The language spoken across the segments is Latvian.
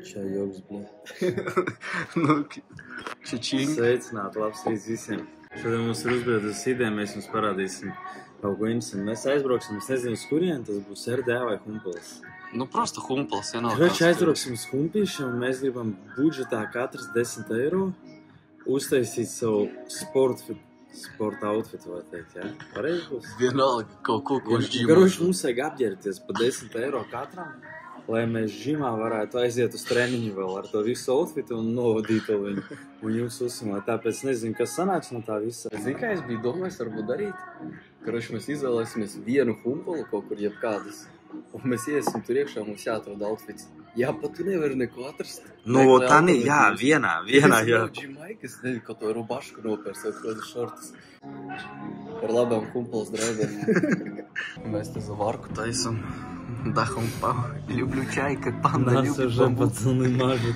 Čā joks, bļa. Nu, čečīgi. Sveicināt, labs rīts visiem. Šodien mums ir uzbriedusi ideja, mēs jums parādīsim kaut ko interesantu. Mēs aizbrauksim, es nezinu, uz kurien, tas būs RDA vai Humpols. Nu, prosta Humpols, vienalga. Taču aizbrauksim uz Humpīšu un mēs gribam budžetā katrs 10 eiro uztaisīt savu sporta outfitu, var teikt, jā? Pareizi būs? Vienalga, kaut ko žģīmā. Karoši mums vajag apģērties pa 10 eiro katram, lai mēs žimā varētu aiziet uz treniņu vēl ar to visu outfitu un novadīt to viņu un jums uzsimāt. Tāpēc nezinu, kas sanāks no tā visa. Zini, kā es biju domājis varbūt darīt? Karoši mēs izvēlēsimies vienu Humpolu kaut kur jebkādas. Un mēs iesim tur iekšā, mums jāatrod outfits. Jā, pat tu nevari neko atrast. Nu, tā ne, jā, vienā, jā. Džimai, kas nezinu, kaut to rubašku nopērs, vai kādu šortus. Par labām Humpols draudēm. Mēs te za varku taisam. Да, Humpa. Люблю чай, как панда Нас любит уже бамбук. пацаны мажут.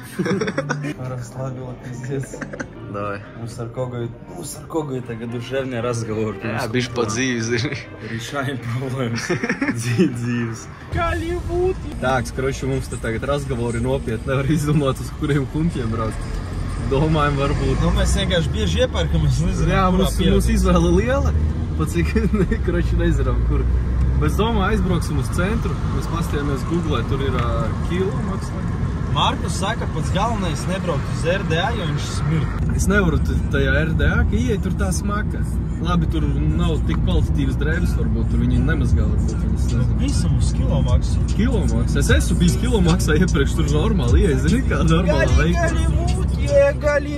Расслабило, пиздец. Давай. У Саркогой tagad душевный разговор. Jā, bišķi pa dzīvi, zini. Решаем проблемы dzīves. Tāks, kroši, mums te tagad razgovori nopietni nevar izdomāt, uz kuriem humpiem braukt. Domājam, varbūt. Nu, mēs vienkārši bieži iepērkam, mēs nezinām, Jā, kurā mums izvēle liela, pat cik, kroši, nezinām, kur. Bet es domāju, aizbrauksim uz centru, mēs pastījāmies Googlē, tur ir kilometrs. Markus saka, pats galvenais nebraukt uz RDA, jo viņš smird. Es nevaru tajā RDA, ka ieej tur tā smaka. Labi, tur nav tik kvalitatīvas drēbes, varbūt tur viņi nemazgā, varbūt viņas nezinu. Visam uz kilomaksu. Kilomaks? Es esmu bijis kilomaksā iepriekš, tur normāli ieej, zini, kā normāli veikta. Gali.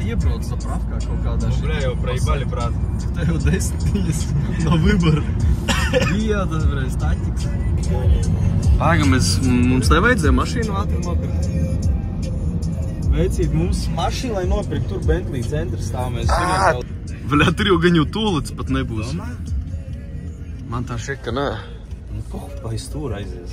Iebrauc sapravkā kaut kādā šī. Bля, jau проебали, брат. Te jau 10 dias no vibara. Jā, tas varēs taķiks. Pāga, mums nevajadzēja mašīnu ātri nopirkt. Veicīt mums mašīnu, lai nopirkt tur Bentley centra stāv. Mēs Bļā, tur jau gan jau tūlīts pat nebūs. Man tā šeit, ka nē. Nu, vai es tur aizies?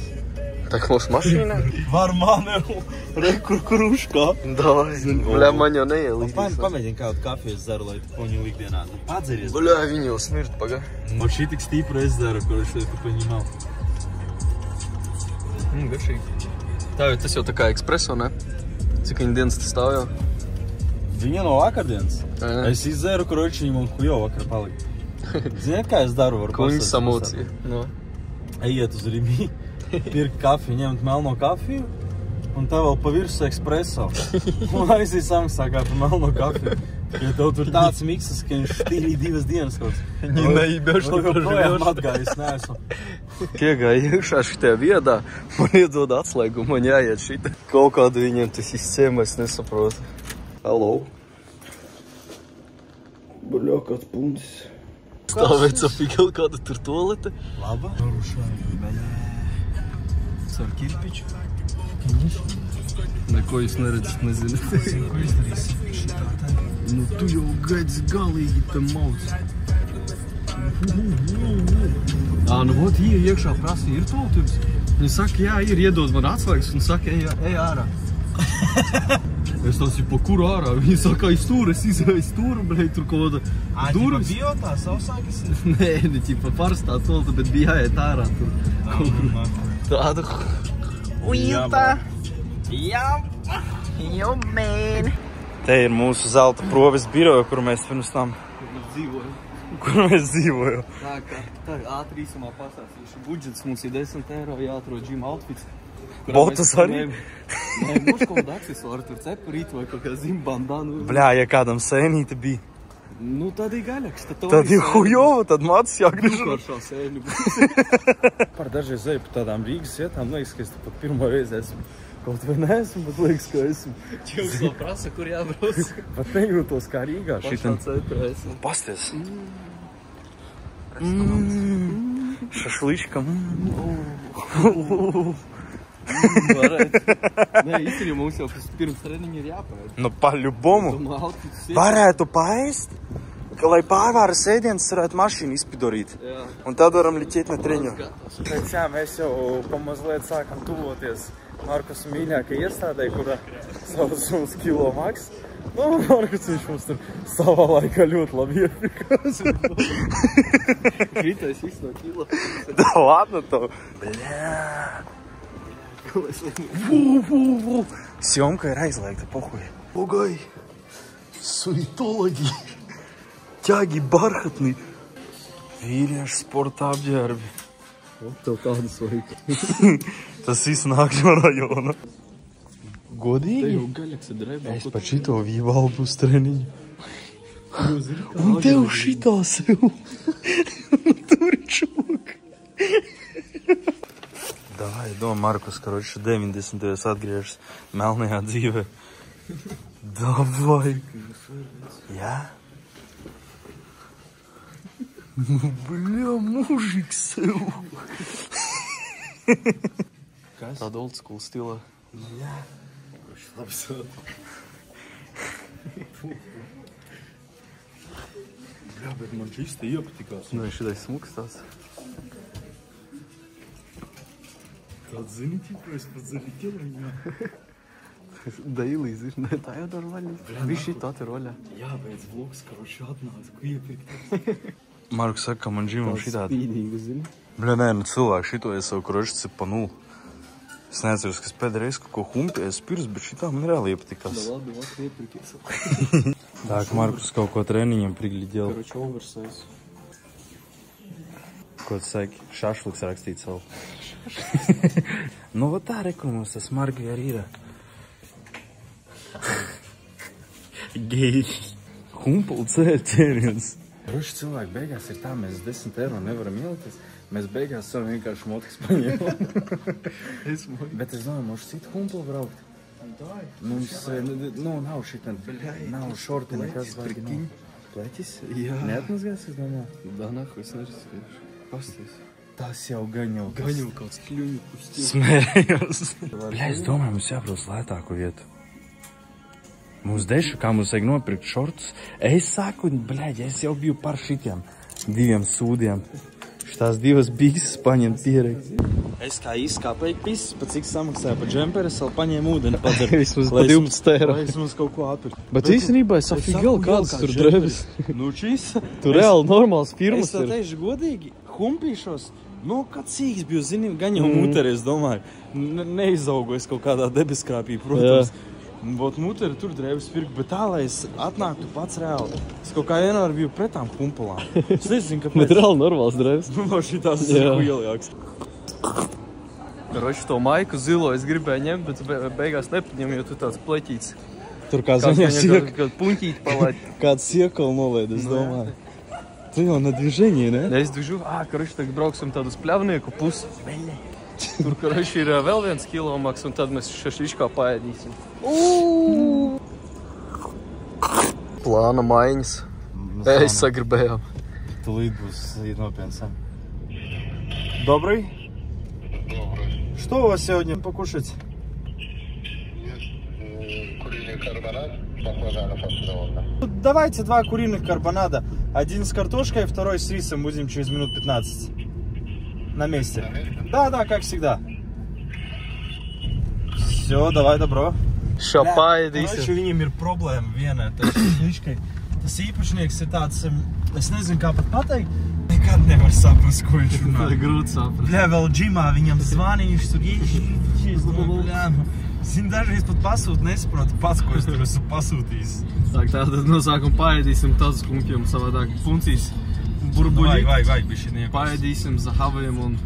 Tā kā mūsu mašīnā? Var manelu, rekur kruškā. Davai. Bļā, man jau neielīdīs. Pamēģini kādu kafijas dzeru, lai tu poņu ikdienā. Nu, padzeries. Bļā, viņi jau smird, paga. Man šī tik stipra es dzeru, kurš tu poņu nav. Garšīgi. Tas jau tā kā ekspreso, ne? Cik viņa dienas tas stāv jau? Viņa no vakardienas. Es izdzeru, kurš viņa man hujo vakar palika. Ziniet, kā es daru? Kuņas samūcija. Ejiet uz Rimi. Pirkt kafiju, ņemt melno kafiju un tā vēl pa virsu ekspreso. Un aiziet samaksākā par melno kafiju. Ja tev tur tāds miksas, ka viņš stīrī 2 dienas kaut. Viņa neībēšana par Projām atgājis, neesmu. Iegāja iekšā šitajā viedā, man iedod atslēgumu, man jāiet šitā. Kaut kādu viņiem tas izcēma, es nesaprotu. Hello. Buļā, kāds pundis. Stāvēts apīgal kāda tur tolete. Laba. Ar kirpiču. Neko jūs neredzat, nezinu. Ko izdarīsim šitā tā? Nu, tu jau gaidzi galīgi tam mauc. Nu, vot, iekšā prasa, ir toltības. Viņi saka, jā, ir, iedod man atslēgas un saka, ej ārā. Es tās ir pa kuru ārā. Viņi saka, aiz stūra, es izēju aiz stūra, blēj, tur kaut kāda durvis. Ķipa biotā, sausākas ir? Nē, ne ķipa parastā tolta, bet bija jāiet ārā tur. Tādu ujūtā. Jo, man. Te ir mūsu zelta proves biroja, kur mēs pirms tam dzīvojam. Tā ātri īsumā pasāstīšu. Budžets mums ir 10 eiro, jāatrod džima outfits. Botas arī? Nē, mums kaut kāda aksesuāra, tur cepurīt vai kaut kā zimbandānu. Bļā, ja kādam sēnīte bija. Nu, tad ir gaļaks. Tad ir hujova, tad mācis jāgriež. Par sēļu. Par dažreiz eju pa tādām Rīgas vietām, liekas, ka es te pat pirmo reizi esmu. Kaut vai neesmu, bet liekas, ka esmu. Čils vēl prasa, kur jābrauc. Pat nejūtos kā Rīgā. Pašā centrā esmu. Pasties. Šašliška. Varētu. Nē, īstenībā mums jau pirms treniņa ir jāpēd. Nu, pa-ļubomu. Varētu paēst, ka, lai pārvāras ēdienas, varētu mašīnu izpidorīt. Jā. Un tad varam liķēt ne treņu. Pēc jā, mēs jau pamazliet sākam tuvoties Markus mīļākai iestādē, kura sauc mums Kilomaks. Nu, Markus viņš mums tur savā laikā ļoti labi iepirkās. Kritais viss no kilo. Da ladno to. Bļā. Sjomka ir aizliegta, pohuj. Pogaj. Suitologi. Ķēgi barhatni. Vīrieši sporta apģērbi. Tev tādas vajag. Tas viss nāk no rajona. Te Godīgi? jau gaļaks ir drēbā. Es pa šito vīvalbu uz treniņu. Un tev šitā sev. Tur ir čūk. Davai, Markus, karoči, 90. atgriežas melnajā dzīvē. Davai. Jā? Bļa, mūžiks sev. Tāda old school stilā. Jā. Jā, bet man šis te iepatikās. Nu, šitais smuks tās. Tāds zini, ķipa, es pat zini ķiliņā. Dailī, zini, ne, tā jau dar vaļā. Viss šī tā te roļā. Jā, pēc vlogs, karoči, atnāca, ko iepirkt. Markus saka, ka man džimam šitādi. Spīdīgi, zini. Bļa, nē, nu cilvēki šito es savu kroši cipa nulu. Es neatceros, ka es pēdējais kaut ko humpēju pirms, bet šitā man reāli iepatikās. Da labi, vakar iepirkies. Tā, ka Markus kaut ko treniņam priglidēl. Karoči, oversize. Ko tu saki? Šašliks rakstīt savu. Nu, va tā, reku, mums tas margi arī ir. Gei. Humpul cēriens. Ruši cilvēki beigās ir tā, mēs 10 eiro nevaram ielikties. Mēs beigās varam vienkārši motikas paņēmām. Bet es domāju, mums citu humpulu braukt. Mums, nav šitā, nav šorti nekas vajag. Pleķis? Jā. Neatmazgās, es domāju. Da, nahu, es neriskriešu. Pasties. Tas jau gaņau. Gaņu kāds kļuņu pustīvi. Smējos. Bļa, es domāju, mums jābrauc lētāku vietu. Mums dešu, kā mums vajag nopirkt šortus. Es saku, bļaļ, es jau biju par šitiem 2 sūdiem. Šitās 2 bīsas paņem pieregi. Es kā izkāpēju pisas, pa cik samaksāju pa džemperi, es vēl paņēmu ūdeni padara. Vismaz pa 12 eiro. Lai es mums kaut ko atpirkt. Bet īstenībā es afigēlu kādas tur drēbes. Nu, šis. Tu reāli normāls firmas Es tā ir. teikšu godīgi, humpīšos. Nu, kad cīks biju, zini, gan jau muteri, es domāju. Neizaugu es kaut kādā debeskrāpī, protams. Bot muteri tur drēbes pirkt, bet tā, lai es atnāktu pats reāli. Es kaut kā vienmēr biju pretām humpulām. Es nezinu, kāpēc. Bet reāli normāls drēbes. No šitās ieliāks. Karoči, to maiku zilo es gribēju ņemt, bet beigās nepaņem, jo tu tāds pleķīts. Tur kā ziņā Kāds puņķīt palaid. kāds siekolu nolaid, es domāju. Tu jau na движение, ne? Es dužu, karoči, tagad brauksim tādu uz pļavnieku pusi. Tur, karoči, ir vēl 1 kilomaks, un tad mēs šašliškā paēdīsim. Plāna maiņas. Es sagribējām. Тулит būs nopietni. Добрый. Добрый. Что у вас сегодня покушать? Куриный карбонад, баклажано-фасольно. Давайте 2 куриных карбонада. 1 с картошкой, 2 с рисом. Будем через минут 15. На месте. Да, как всегда. Все, давай, добро. Šā paēdīsim. Короче, viņiem ir problēma viena, tas šliškai. Tas īpašnieks ir tāds, es nezinu, kā pat pateikt, nekad nevar saprast, ko viņš runā. Grūti saprast. Bļā, vēl džimā viņam zvanījuši, tur iešies, bļā. Zini, dažreiz pat pasūt nesaprotu pats, ko es tur esmu pasūtījis. Tātad no sākuma paēdīsim tādus kumpjiem, savādāk funkcijas burbuļi. Vajag, bišķi niekos. Paēdīsim zahaviem un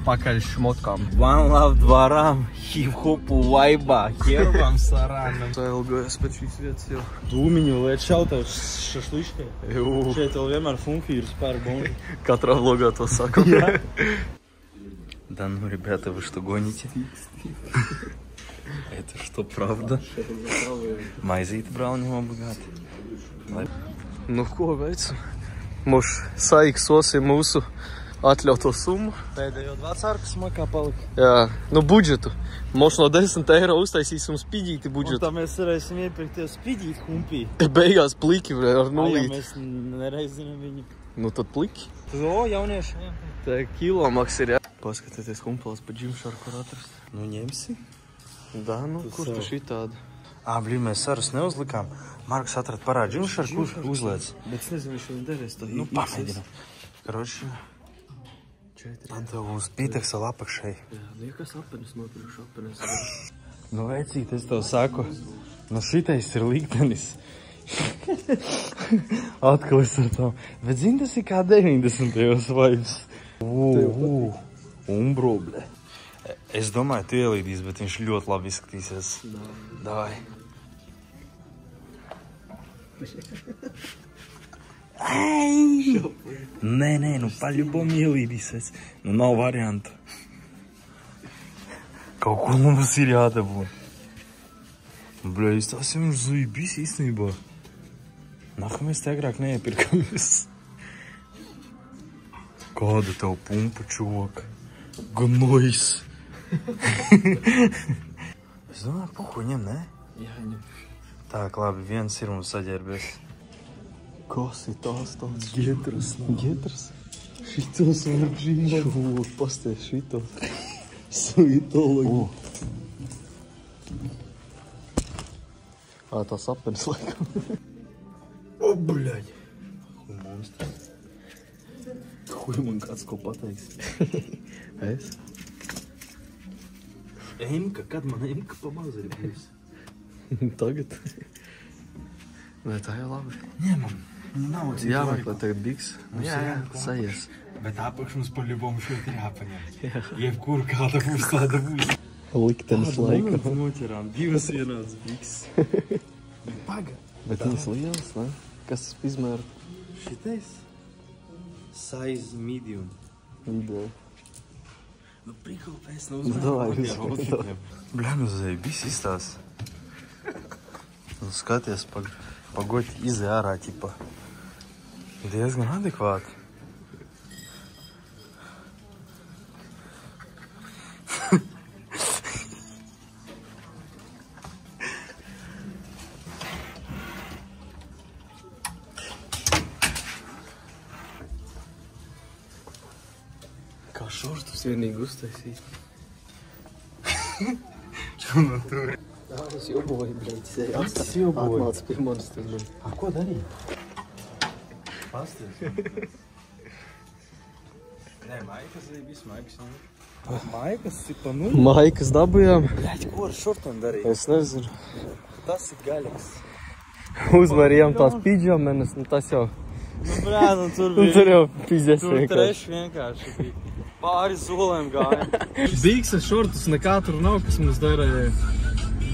pakaļ šmotkām. One Love dvarām, hip-hopu vaibā, hierbām sarānam. Ilgojas pēc šīs vietas jau. Dūmiņu liet šautā šašliškai. Šeit vēl vienmēr функции спар бомжи. Katrā vlogā to sakam. Да ну, ребята, вы что гоните? Это что, правда? Maizīt brauņam obligāti. Nu, ko veicam? Mums saiksosim mūsu atļauto summu. Pēdējo 20 smakā palika. Jā, nu budžetu. Mums no 10 eiro uztaisīsim spīdīti Un budžetu. tā mēs varēsim iepirkties spīdīt humpī. Beigās pliki ar Ja nulīti. mēs nereiz zinām viņu. Nu tad pliki. O, jaunieši. Tā kilomaks ir, jā. Paskatieties humpelas pa Gymshark var atrast. Nu, ņemsi. Da, nu, kur tu šitādi? Blīd, mēs sarus neuzlikām. Marks atrad parādu Gymshark, kur uzliec. Bet es nezinu, viņš viņu derēs tā. Nu, pamēģinam. Karoči, Tad tev būs pīteks vēl apakšai. Jā, liekas apenes nopirkšu apenes. Nu, vecīt, es tev saku, nu šitais ir liktenis. Atkal es ar tām. Bet zini, tas ir kā 90. vibes. Umbro, ble. Es domāju, tu ielīdīs, bet viņš ļoti labi izskatīsies. Davai. Nē, nu paļubom ielīdīsies. Nu nav variantu. Kaut ko mums ir jādabū. Bļa, es tās jums zuibis īstenībā. Nākam mēs te agrāk neiepirkamies. Kāda tev pumpa, čoka? Gnojs. Es domāju, pohu ņem, ne? Jā, ņem. Tā, labi, viens ir mums saģērbies. Kas ir tās tāds? Gietras. Šitos var žīmēt. Pasties šito. Suitologi. Tās apenes laikam. O, bļaļ. Monstrs. Huj man kāds ko pateiks. Es? Emka, kad man Emka pamaz ir bijis? Tagad? Nē, tā jau labi. Ņemam. Nav cik Jāmeklē tagad biks. Jā, sajies. Bet apakš mums pa ļubom šeit ir jāpaņem. Jebkuru kāda būs, tāda būs. Liktenis laikam. Noķerām, divas vienādas biks. Paga. Bet viņas lielas, ne? Kas izmēra? Šitais? Size medium. Video. Nu, prikalpēs, nu Davai, uzmēr. Bļa, nu zaibis izstās. Nu, skaties, pagoķi izē ārā, ķipa. Diezgan adekvāti. Kā šortus vienīgi uztaisīt. Čunu tur. Es joboju, bļaļ, Tas joboju. Atmāc pirmons, tad man. Ko darīt? Pasties. Nē, maikas zaibis, maikas nav. Maikas ir pa nuļu. Maikas dabujām? Bļaļ, ko ar šortam darīt? Es nezinu. Tas ir gaļas. Uzmērījām tās pidžamenes, nu tas jau. Nu, bļā, nu tur Nu tur jau pizdes Tur treši vienkārši bija. Pāri solēm gāja. Bīkses šortus nekā tur nav, kas mums darīja.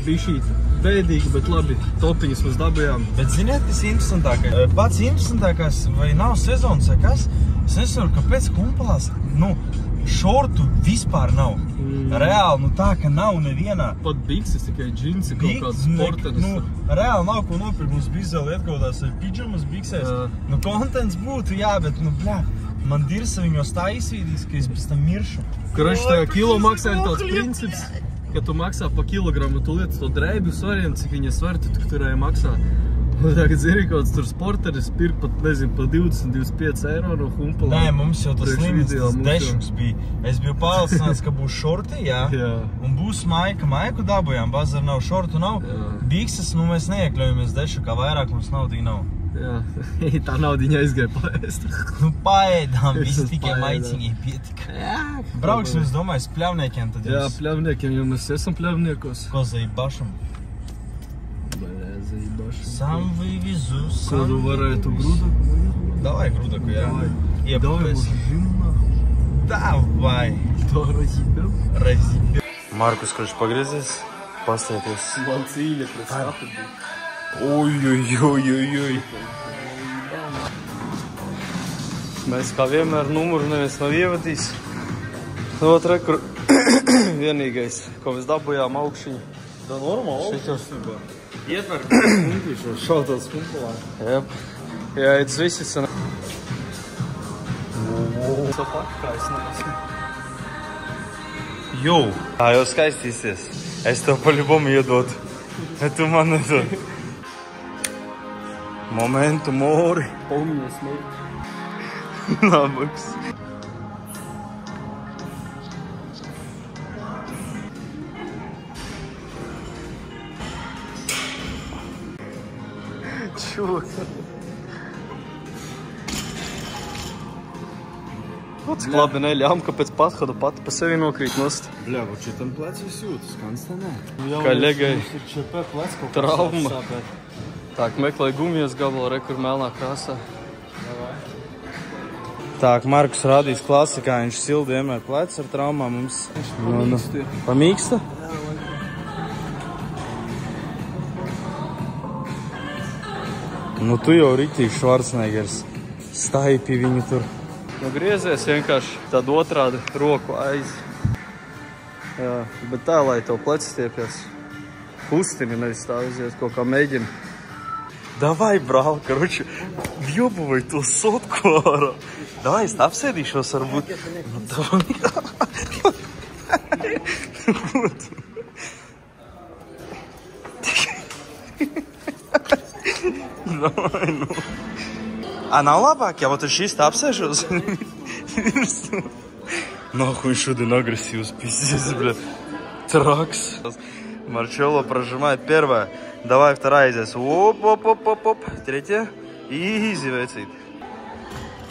Bija šī bēdīgi, bet labi, topiņas mēs dabujām. Bet ziniet, kas interesantākais? Pats interesantākais, vai nav sezonas vai kas? Es nesaprotu, kāpēc kumpalās, nu, šortu vispār nav. Reāli, nu tā, ka nav nevienā. Pat bīkses, tikai džinsi, kaut kāds sporteris. Nu, reāli nav ko nopirkt, mums bija vēl ietkaudās pidžamas biksēs. Nu, kontents būtu, jā, bet, nu, bļā, man dirsa viņos tā izsvīdīs, ka es pēc tam miršu. Karaši, tajā kilo maksā ir tāds princips, ka tu maksā pa kilogramu, tu lietas to drēbju svariem, cik viņa svar, tu turēja maksā. Un tagad zini, kāds tur sporteris pirk pat, nezinu, pa 20-25 eiro no humpalām. Nē, mums jau tas limits, tas dešuks bija. Es biju pārliecināts, ka būs šorti, jā. Un būs maika, maiku dabujām, bazar nav, šortu nav. Bikses, nu mēs neiekļaujamies dešukā, vairāk mums naudīgi nav. Jā, tā naudiņa aizgāja paēst. Nu paēdām, visi tikai maiciņai pietika. Brauksim, es domāju, s pļavniekiem tad jūs. Jā, pļavniekiem, jo mēs esam pļavniekos. Ko zaibāšam? Sam вывезу, сам Kādu varētu grudu? Давай грудаку, jā. Давай, может, жимна? Давай. To razibēm? Разибе. Markus, kurš pagriezīs, pastēties. Man cīļa pret skatu bija. Oj. Mēs kā vienmēr numuru neviens nav ievadījis. Nu, otrē, kur vienīgais, ko mēs dabujām augšiņu. Da normāli. Šitos. Ietver kumplīšo, šautot skumpulā. Jā, ets visi sanā. Jū. Tā jau skaistīsies. Es tev paļubomu iedotu. Bet tu man nedod. Momentu mori. Pomņas mērķi. Nabaks. Čūk. Ko cik labi neļām, ka pēc pathoda pati pa sevi nokrīt nost. Bļa, va šitam plec vis jūtas, kans tā nē. Kā ļegai Trauma. trauma. Tak, meklēja gumijas gabalu, re, kur melnā krāsā. Tak, Markus rādīs klasikā, viņš sildi vienmēr plec ar traumām mums. Pamīksta? Nu tu jau riktīgi Schwarzeneggers. Staipi viņu tur. Nu griezies vienkārši tādu otrādi roku aiz. Jā, bet tā, lai tev plecs stiepjas. Kustini, nevis stāvies, kaut kā mēģina. Davai, brāl, karoči, vjobuvai to sotku ārā. Davai, es apsēdīšos varbūt. Nu, davai. Davai, nu. Nav labāk, ja tu šīs tā apsēžos? Нахуй шудин агрессивус, пиздец, бля. Тракс. Марчелло прожимает первое. Давай вторая здесь. Оп. Третья. И изи vecīt.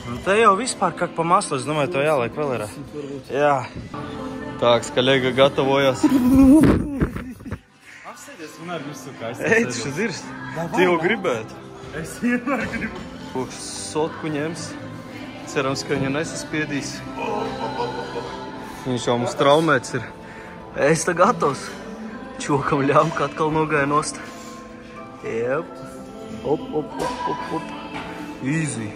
Nu te jau vispār как по маслу, es domāju, to jāliek vēl ir. Jā. Так, kolēģa gatavojas. Apsēdies man ar visu, kā es Ej, tu dirst. Tu jau gribētu. Es vienmēr gribu. Sotku ņems. Cerams, ka viņu nesaspiedīs. Viņš jau mums traumēts ir. Es tā gatavs. Čokam ļām, ka atkal nogāja nost. Jep. Op. Easy.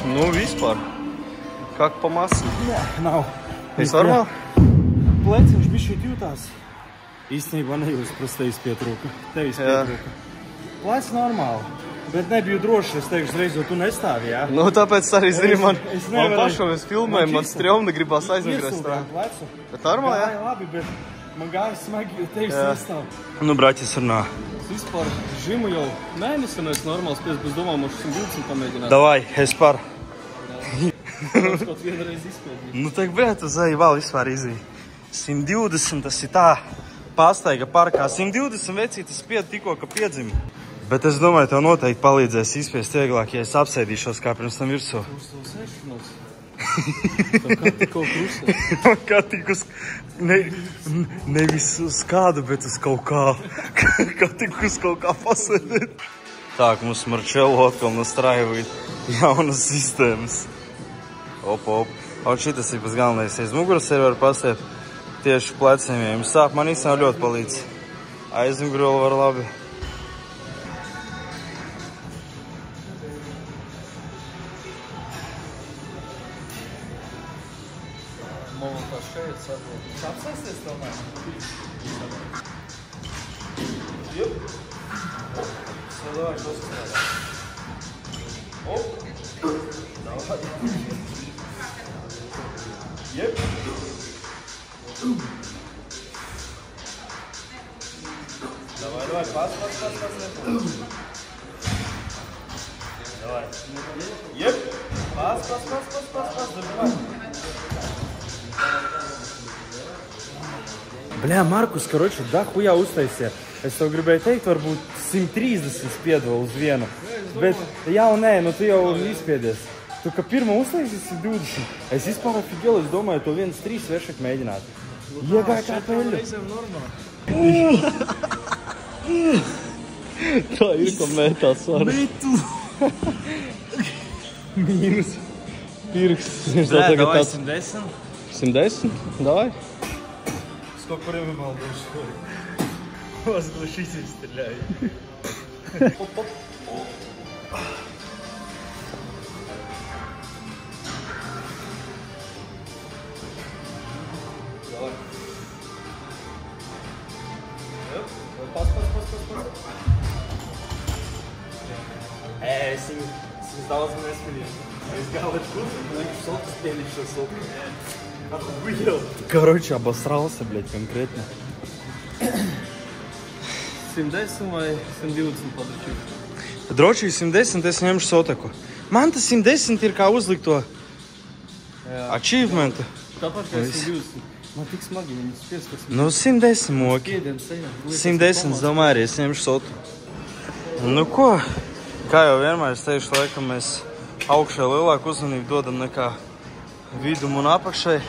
Nu, vispār. Как по маслу. Nav. Viss normāli? Pleciņš bišķīt jūtās. Īstenībā nejūs, prastējis pietrūka. Tevis pietrūka. Plec normāli. Bet nebiju droši, es teikšu reiz, jo tu nestāvi, jā? Nu, tāpēc arī, zini, man nevaru. pašam es filmēju, man strjomni gribās aiznegrēst tā. Bet normāli, jā? Gāja labi, bet man gāja smagi, jo tevis nestāv. Nu, braķis runā. Vispār žimu jau mēnesi, un es normāls pies, bet domāju, mums 120 pamēģināt. Davai, es par. Mums kaut vienreiz izpēdīt. Nu, tak, bet, uz eju vēl vispār izvī. 120, tas ir tā pastaiga parkā. 120 vecī, tas spied tikko, ka piedzim. Bet es domāju, tev noteikti palīdzēs izspiest vieglāk, ja es apsēdīšos kā pirms tam virsū. Uz to sēšanos. Tev kā tikko krusē. Kā tik uz... Nevis uz kādu, bet uz kaut kā. Kā tik uz kaut kā pasēdēt. Tā, mums Marčello atkal nostrāja jaunas sistēmas. Op. Un šitas ir pēc galvenais. Es muguras arī var pasēt tieši pleciem. Ja jums sāp, man īstenībā ļoti palīdz. Aizmuguroli var labi. Mogu kā šeit sabūt. Apsēsties tomēr? Jup. Davai, paskatās. Op. Davai. Jep. Давай, пас. Давай. Еп. Пас, забивай. Bļā, Markus, karoči, da hujā uztaisīja. Es tev gribēju teikt, varbūt 130 spiedvēl uz vienu. Bet jau nē, nu tu jau izspiedies. Tu, ka pirmo uztaisīji 120. Es vispār afigēlu, es domāju, to 1-3 vēršak mēģināt. Iegāja kā peļu. Tā ir, ko mētā svara. Metu! Mīnus. Pirksts. Davai 110. 110? Davai. Сколько времени было больше? У вас глушитель стреляет. Давай. Пас. Es daudz nespēlēju. Es gāju kur, viņš sotas pēdīšu sotu. Короче, обосрался, блядь, конкретно. 110 vai 120 padračīt? Droši 110, es ņemšu sotaku. Man tas 110 ir kā uzlikt to achievementu. Tāpat kā 120. Man tik smagi viņas spiestas. Nu, 110 moki. Piedien sejā. 110, es domāju, arī es ņemšu sotu. Nu ko? Kā jau vienmēr es teikšu, laikam mēs augšai lielāku uzmanību dodam nekā vidum un apakšai.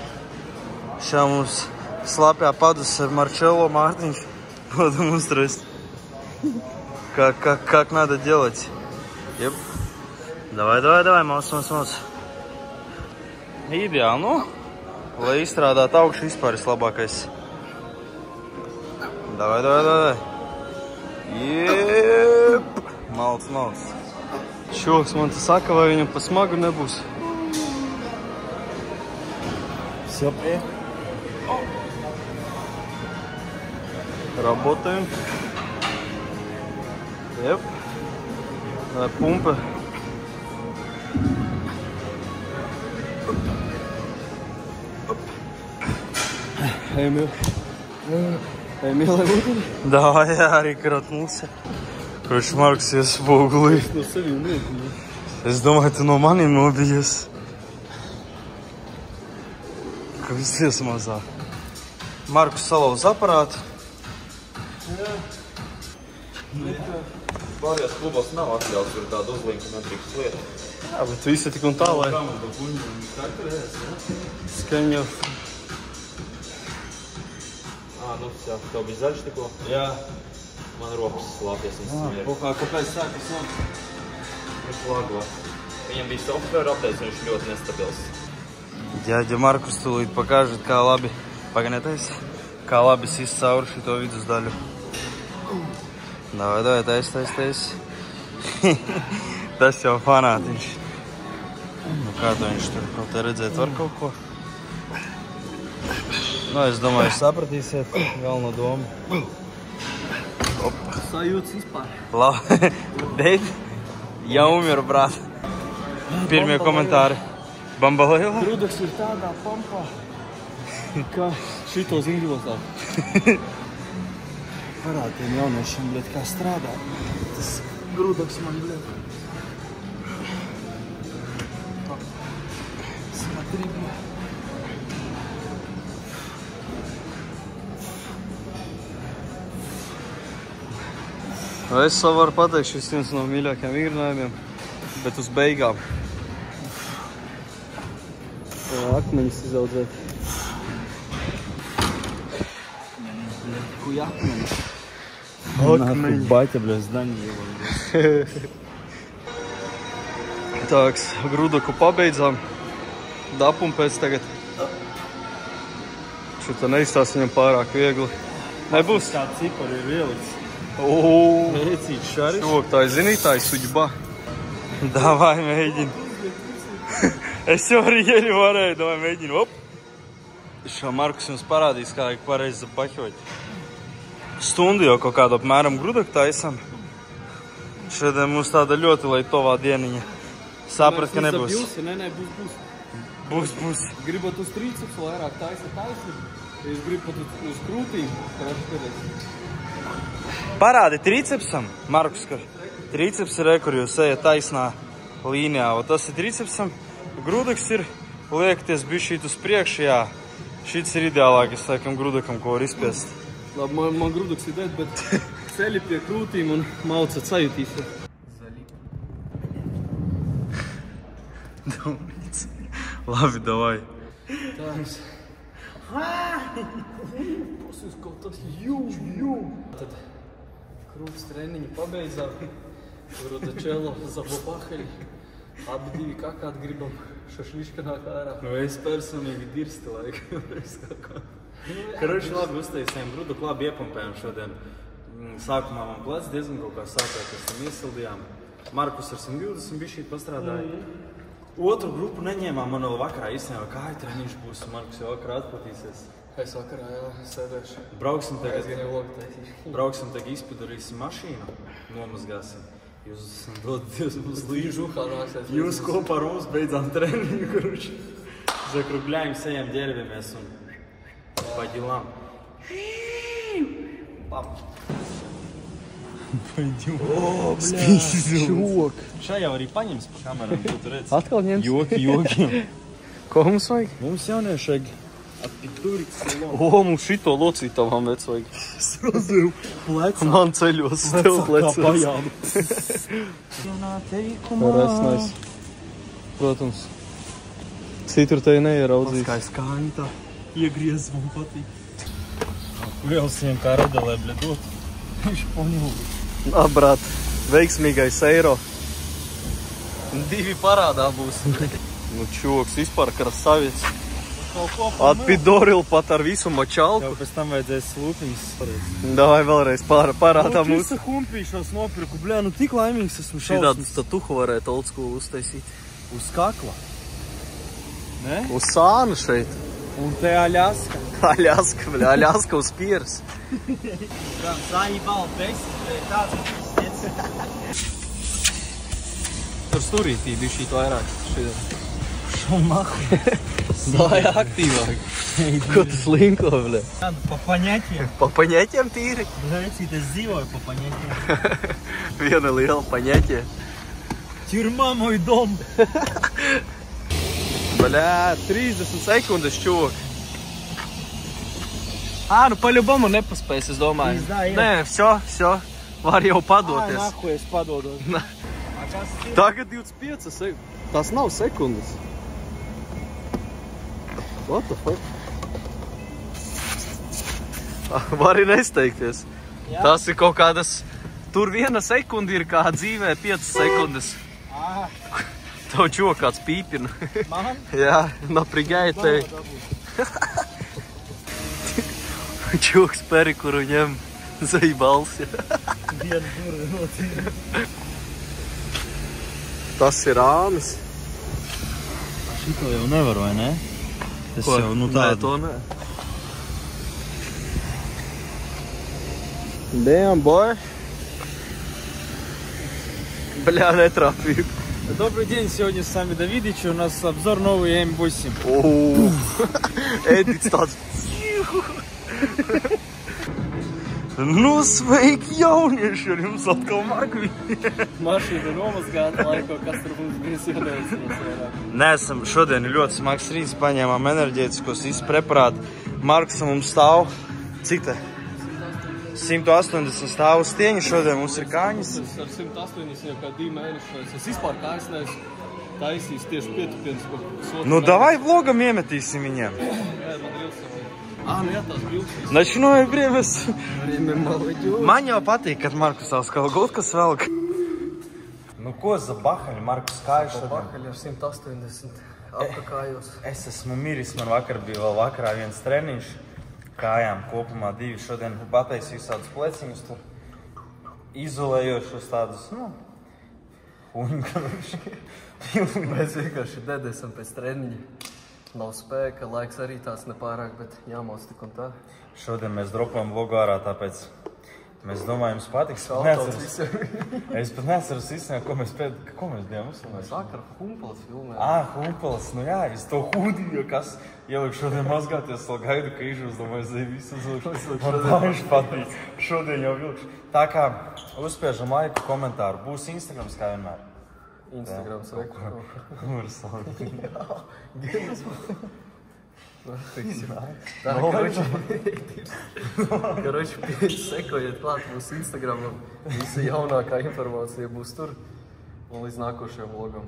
Šā mums slapjā padus ar Marčelo Mārtiņš dodam uztrast. Как надо делать. Jep. Давай, maus. Ideāli, nu, lai izstrādāt augšu vispār vislabākais. Давай. Jep. Malc. Čoks man te saka, vai viņam pa smagu nebūs. Всё. Работаем. Jep. Pumpe. Emil, ūdeni? Davai, arī kratnulse. Kurš Marks iespogulī. Es no sevi nebiju. Es domāju, tu no maniem nobijies. Ka viss iesmazā. Markus salauz aparātu. Pārējās klubās nav atļauts, kur tāda uzlīka netrīkst lieta. Jā, bet visi tik un tā, lai skaņa. Nu, jā, tev bija zaļš tikko? Jā. Man rokas slāpies un smieru. Kāpēc sākas labi? Viņš lago. Viņam bija software updates un viņš ļoti nestabils. Ģaģa Markus tūlīt pakāžat, kā labi, paganietais, kā labi sist cauri šito vidus daļu. Davai, tais. Tas jau fanātiņš. Nu, kā to viņš tur kaut te redzēt var kaut ko? Nu, es domāju, sapratīsiet galveno domu. Sajūtas vispār. Labi, bet jau umiru, brāt. Pirmie komentāri. Bambalēla? Grudaks ir tādā pampā, ka šito zingļosā. Parādi tiem jauniešiem, bļet, kā strādā. Tas grudaks man, bļet. Смотри, bļet. Es savu varu pateikt, šis viens no mīļākajiem vingrinājumiem, bet uz beigām. Akmeņus izaudzēt. Kuj akmeņi? Akmeņi. Baķa, bļet, zdaņi ievaldies. Tāks, grudaku pabeidzām. Dapumu pēc tagad. Šitā neizstās viņam pārāk viegli. Nebūs? Kā cipari ir ielikts. Mēcīt šaris. Šok, tā ir zinītājs suģibā. Davai, mēģini. Es jau arī ieļu varēju, davai, mēģini. Op. Šā Markus jums parādīs, kā vajag pareizi zapaļot. Stundu jau kaut kādu apmēram grudaku taisam. Šodien mums tāda ļoti laitovā dieniņa. Saprat, ka nebūs. Nē, būs. Būs. Gribat uz triceps vairāk taisi. Es gribu pat uz krūtīm. Parādi tricepsam, Markus, ka triceps ir kur jūs ejat taisnā līnijā. O tas ir tricepsam, grudaks ir liekties bišķīt uz priekšu, jā. Šits ir ideālākais, laikam, grudakam, ko var izspiest. Labi, man grudaks ir dēt, bet ceļi pie krūtīm un maucat sajutīsiet. Labi, davai. Tāks. Pasies kaut tas jū. Tad krūts treniņu pabeidzām. Grudačelo zabopahaļi. Abi divi kakāt gribam šašliška nāk ārā. Nu, es personīgi dirsti laikam. Karoči, labi uztaisījām grudaku, labi iepumpējām šodien. Sākumā man plec diezgan kaut kā sāpēt, pēc tam iesildījām. Markus ar 120 bišķīt pastrādāja. Otru grupu neņēmām, man vēl vakarā īstenībā kāja treniņš būs, un Markus jau vakarā atplatīsies. Es vakarā, jā, sēdēšu. Brauksim Brauksim tagad izpudurīsim mašīnu, nomazgāsim. Jūs dodaties mums līdzi. Jūs kopā ar mums beidzām treniņu, karuši. Zakruļājam, sejam, ģērbimies un paģilām. Paģilām. O, bļā, Čok. Šā jau arī paņems pa kameram, tu redz. Atkal ņems? Joki. Ko mums vajag? Mums jaunieši vajag atpitūrīt salonu. O, mums šito locīt tavām vec vajag. Srazu plecā. Man ceļos, tev plecos. Pajādu. Nice. protams. Citur te neieraudzīs. Kā skaņa tā iegriez, man patīk. Liels viņam kā radelē, bļedot. Viņš poņūli. Nā, brāt, veiksmīgais eiro. 2 parādā būs. Nu, čoks, vispār krasavits. Atpidoril pat ar visu močalku. Jau pēc tam vajadzēs slūpiņas parēt. Davai vēlreiz parādā mūs. Visu humpīšos nopirku, bļā, nu tik laimīgs esmu Šitādu statuhu varētu old school uztaisīt. Uz kakla. Ne? Uz sānu šeit. Un te Aļaska. Aļaska, bļā, Aļaska uz pieras. Zāņibal, besis, tāds Tur sturītī bija šī vairāk. Šalmahu. Dāja aktīvāk. Ko tu slinko, bļā? Pa paņēķiem. Pa paņēķiem tīri? Zēcīt, es dzīvoju pa paņēķiem. Viena liela paņēķie. Ķurmā moj dom. Bļā, 30 sekundes, čok. Nu paļubamu nepaspēs, es domāju. Nē, vso. Var jau padoties. Nahu, es padodos. Tagad 25 sekundes. Tas nav sekundes. What the fuck? Vari nesteigties. Jā. Tas ir kaut kādas... Tur 1 sekundi ir kā dzīvē 5 sekundes. Tev čok kāds pīpina. Man? Jā, naprig,ēja tevi. Čoks peri, kuru ņem zaibals. Vienu durvi notīri. Tas ir āmis. Šito jau nevar, vai ne? Tas Ko? jau, nu Nē, tādu. to nē. Damn, boy. Бля, нетрапив. Добрый день, сегодня с вами Давидыч, у нас обзор новый М8. Edits tāds. Nu, sveiki jaunieši, ar jums atkal Markvi. Mašīna nomazgāta laiko, kas tur mums bija iedomāts vairāk. Nesam, šodien ir ļoti smags rīts, paņēmām enerģētiskos visu preparātu. Marks mums stāv, cik te? 180 stāv uz stieņa, šodien mums ir kāņas. Es ar 180 jau kā 2 mēnešos. Es vispār kājas neesmu taisījis tieši pietupienas, ko sotu. Nu, davai vlogam iemetīsim viņiem. Nē, man rilsam. Nu jā, tās bildes. Начиной время. Время молодежь. Man jau patīk, kad Markus atkal gultkas velk. Nu, ko za bahaļu Markus kājas šodien? Bakaļi ar 180 apkakājos. Es esmu miris, man vakar bija vēl vakarā viens treniņš. Kājām kopumā 2. Šodien pataisīju visādus pleciņus tur. Izolējošus tādus, nu, huņkaruši. Mēs vienkārši dedēsam pēc treniņa. Nav spēka, laiks arī tās nepārāk, bet jāmās tik un tā. Šodien mēs dropām vlogu ārā, tāpēc mēs domājam, jums patiks. Es pat neatceros īstenībā, ko mēs bijām uzsākumā. Vakar Humpelas filmē. Humpelas, nu jā, es to hūdīju, kas ieliku šodien mazgāties, vēl gaidu, ka izdomāju zēju visu uzlikšu. Man tā viņš patīk. Šodien jau vilkšu. Tā kā uzspiežam laiku komentāru. Būs Instagrams kā vienmēr. Instagrams reklāma. Tā, karoči, sekojiet klāt mūsu Instagramam. Visa jaunākā informācija būs tur. Un līdz nākošajam vlogam.